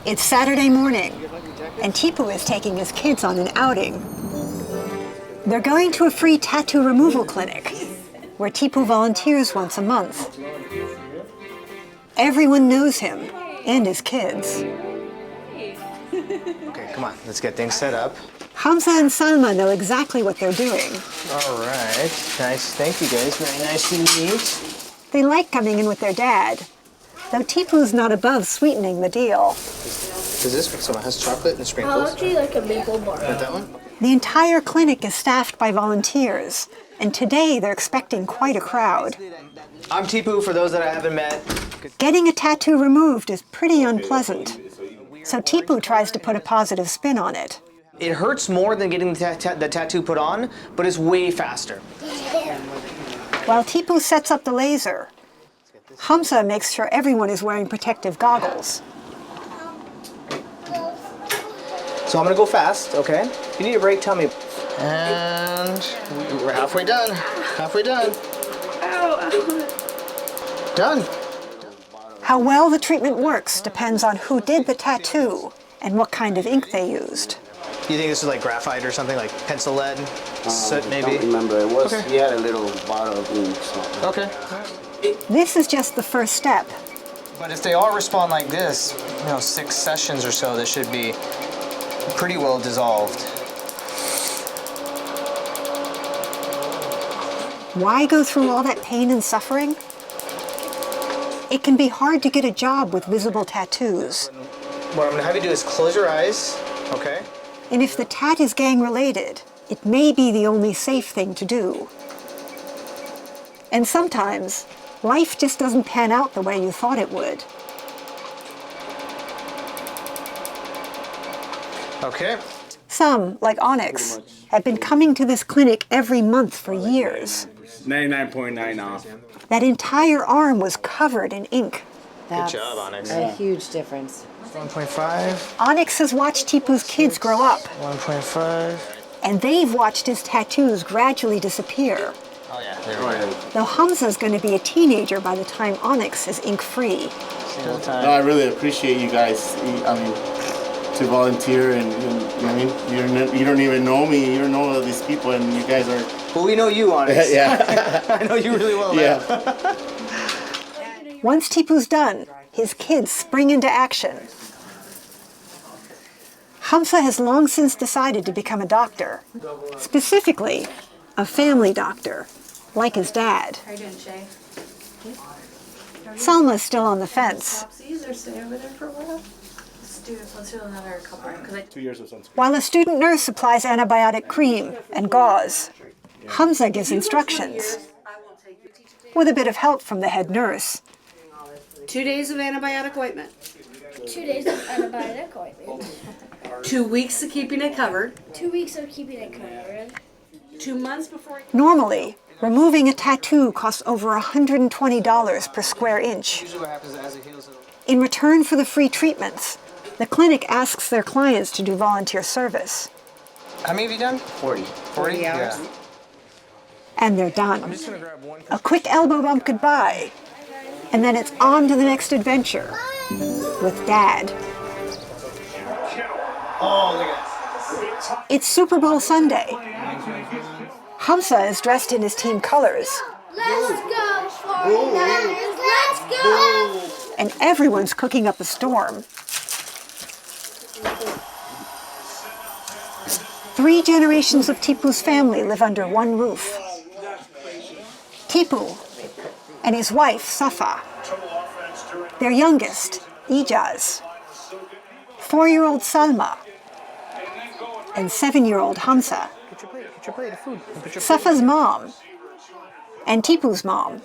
It's Saturday morning, and Tipu is taking his kids on an outing. They're going to a free tattoo removal clinic, where Tipu volunteers once a month. Everyone knows him, and his kids. Okay, come on, let's get things set up. Hamza and Salma know exactly what they're doing. All right, nice, thank you guys, very nice to meet. They like coming in with their dad, though Tipu's not above sweetening the deal. Does this one? So it has chocolate and sprinkles? I'll actually like a maple bar. Want that one? The entire clinic is staffed by volunteers, and today they're expecting quite a crowd. I'm Tipu, for those that I haven't met. Getting a tattoo removed is pretty unpleasant, so Tipu tries to put a positive spin on it. It hurts more than getting the tattoo put on, but it's way faster. While Tipu sets up the laser, Hamza makes sure everyone is wearing protective goggles. So I'm gonna go fast, okay? If you need a break, tell me. And we're halfway done. Halfway done. Done. How well the treatment works depends on who did the tattoo and what kind of ink they used. You think this is like graphite or something, like pencil lead, soot maybe? I don't remember. It was, Okay. He had a little bottle of ink. So. Okay. This is just the first step. But if they all respond like this, 6 sessions or so, this should be pretty well dissolved. Why go through all that pain and suffering? It can be hard to get a job with visible tattoos. What I'm gonna have you do is close your eyes, okay? And if the tat is gang-related, it may be the only safe thing to do. And sometimes, life just doesn't pan out the way you thought it would. Okay. Some, like Onyx, have been coming to this clinic every month for years. 99.9 off. That entire arm was covered in ink. Good job, Onyx. A huge difference. 1.5, Onyx has watched Tipu's kids grow up, 1.5. and they've watched his tattoos gradually disappear. Oh yeah, there we go. Though Hamza's going to be a teenager by the time Onyx is ink-free. Single No, time. I really appreciate you guys. To volunteer and you don't even know me. You don't know all these people, and you guys are. But we know you, Onyx. Yeah. I know you really well. Yeah. Once Tipu's done, his kids spring into action. Hamza has long since decided to become a doctor. Specifically, a family doctor, like his dad. How are you doing, Shay? Salma's still on the fence. Or stay over there for a while? Let's do another couple. 2 years of sunscreen. While a student nurse supplies antibiotic cream and gauze, Hamza gives instructions, with a bit of help from the head nurse. 2 days of antibiotic ointment. 2 days of antibiotic ointment. 2 weeks of keeping it covered. 2 weeks of keeping it covered. 2 months before. Normally, removing a tattoo costs over $120 per square inch. Usually what happens as it heals, In return for the free treatments, the clinic asks their clients to do volunteer service. How many have you done? 40. 40 hours. Yeah. And they're done. I'm just gonna grab one. A quick elbow bump goodbye, and then it's on to the next adventure with Dad. Oh, look at It's Super Bowl Sunday. Hamza is dressed in his team colors, Let's go, 49ers! Let's go! and everyone's cooking up a storm. 3 generations of Tipu's family live under one roof. Tipu and his wife, Safa. Their youngest, Ijaz. 4-year-old Salma. And 7-year-old Hamza. Get your plate of food. Put your Safa's mom. And Tipu's mom.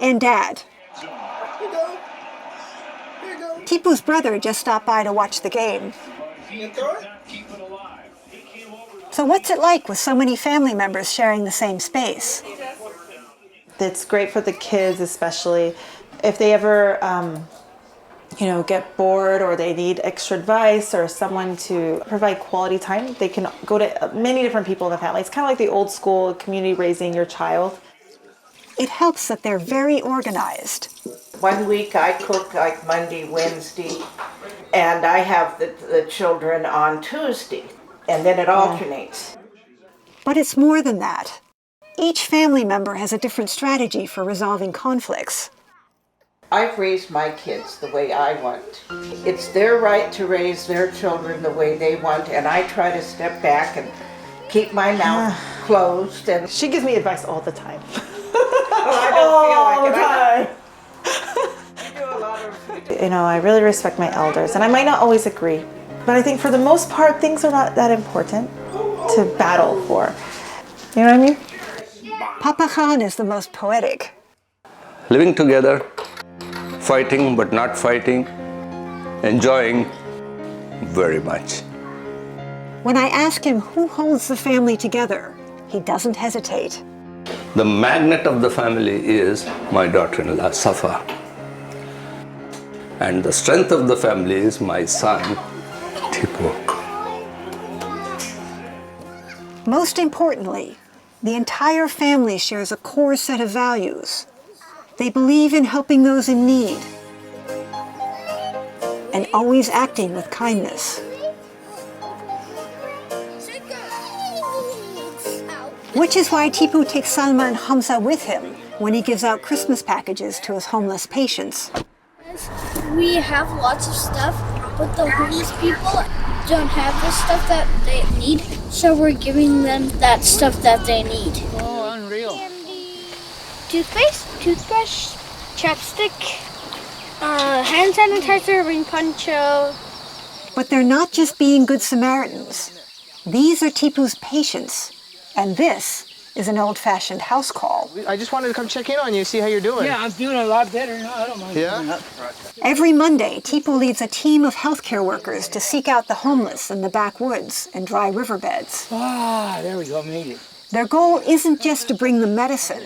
And Dad. Tipu's brother just stopped by to watch the game. So what's it like with so many family members sharing the same space? It's great for the kids, especially if they ever, get bored or they need extra advice or someone to provide quality time. They can go to many different people in the family. It's kind of like the old school community raising your child. It helps that they're very organized. 1 week I cook like Monday, Wednesday, and I have the children on Tuesday, and then it alternates. But it's more than that. Each family member has a different strategy for resolving conflicts. I've raised my kids the way I want. It's their right to raise their children the way they want, and I try to step back and keep my mouth closed. And She gives me advice all the time. I don't feel like it. I do a lot of. You know, I really respect my elders, and I might not always agree, but I think for the most part, things are not that important to battle for. You know what I mean? Papa Khan is the most poetic. Living together, fighting but not fighting, enjoying very much. When I ask him who holds the family together, he doesn't hesitate. The magnet of the family is my daughter-in-law, Safa. And the strength of the family is my son, Tipu. Most importantly, the entire family shares a core set of values. They believe in helping those in need and always acting with kindness. Which is why Tipu takes Salma and Hamza with him when he gives out Christmas packages to his homeless patients. We have lots of stuff, but the homeless people don't have the stuff that they need, so we're giving them that stuff that they need. Oh, unreal. Toothpaste, toothbrush, chapstick, hand sanitizer, ring poncho. But they're not just being good Samaritans. These are Tipu's patients, and this is an old-fashioned house call. I just wanted to come check in on you, see how you're doing. Yeah, I'm doing a lot better now. I don't mind. Yeah? Every Monday, Tipu leads a team of healthcare workers to seek out the homeless in the backwoods and dry riverbeds. Ah, there we go, made it. Their goal isn't just to bring them medicine.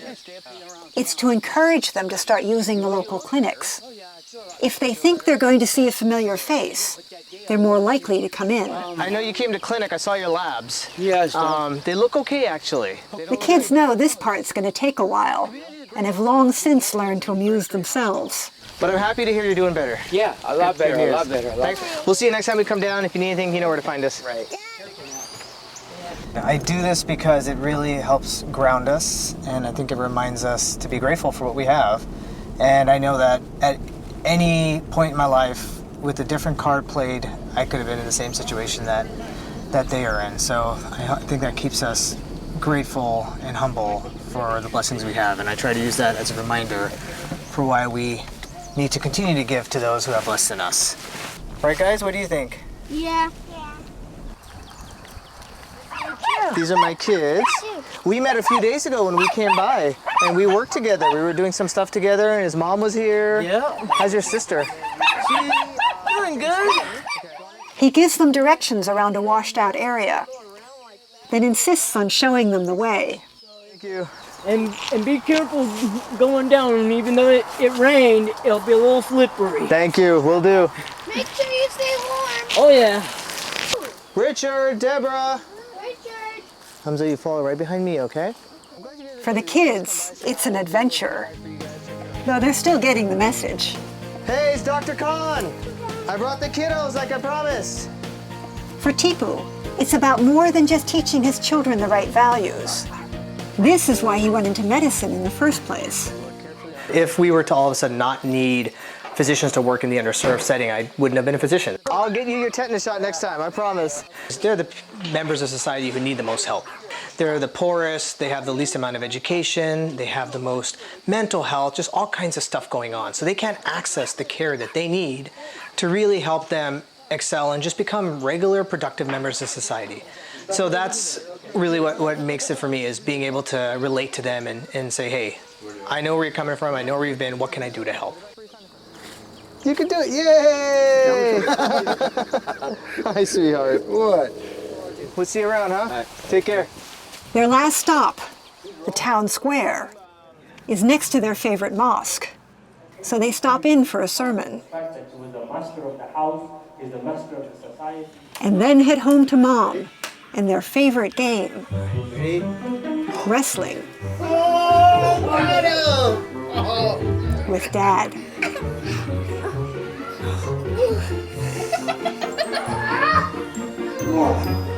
It's to encourage them to start using the local clinics. If they think they're going to see a familiar face, they're more likely to come in. I know you came to clinic. I saw your labs. Yes. They look okay, actually. The kids know this part's going to take a while and have long since learned to amuse themselves. But I'm happy to hear you're doing better. Yeah, a lot better, Good a news. lot better. Thanks. We'll see you next time we come down. If you need anything, you know where to find us. Right. I do this because it really helps ground us, and I think it reminds us to be grateful for what we have. And I know that at any point in my life, with a different card played, I could have been in the same situation that they are in. So I think that keeps us grateful and humble for the blessings we have, and I try to use that as a reminder for why we need to continue to give to those who have less than us. Right, guys? What do you think? Yeah. These are my kids. We met a few days ago when we came by, and we worked together. We were doing some stuff together, and his mom was here. Yeah. How's your sister? She's doing good. He gives them directions around a washed-out area, then insists on showing them the way. Thank you. And be careful going down. Even though it rained, it'll be a little slippery. Thank you. Will do. Make sure you stay warm. Oh yeah. Richard, Deborah. Richard. Hamza, you follow right behind me, okay? For the kids, it's an adventure, though they're still getting the message. Hey, it's Dr. Khan. I brought the kiddos like I promised. For Tipu, it's about more than just teaching his children the right values. This is why he went into medicine in the first place. If we were to all of a sudden not need physicians to work in the underserved setting, I wouldn't have been a physician. I'll get you your tetanus shot next time, I promise. They're the members of society who need the most help. They're the poorest, they have the least amount of education, they have the most mental health, just all kinds of stuff going on. So they can't access the care that they need to really help them excel and just become regular, productive members of society. So that's really what makes it for me, is being able to relate to them and say, hey, I know where you're coming from, I know where you've been, what can I do to help? You can do it, yay! Hi, sweetheart. What? We'll see you around, huh? Right. Take care. Their last stop, the town square, is next to their favorite mosque. So they stop in for a sermon. And then head home to Mom and their favorite game, wrestling with Dad. more.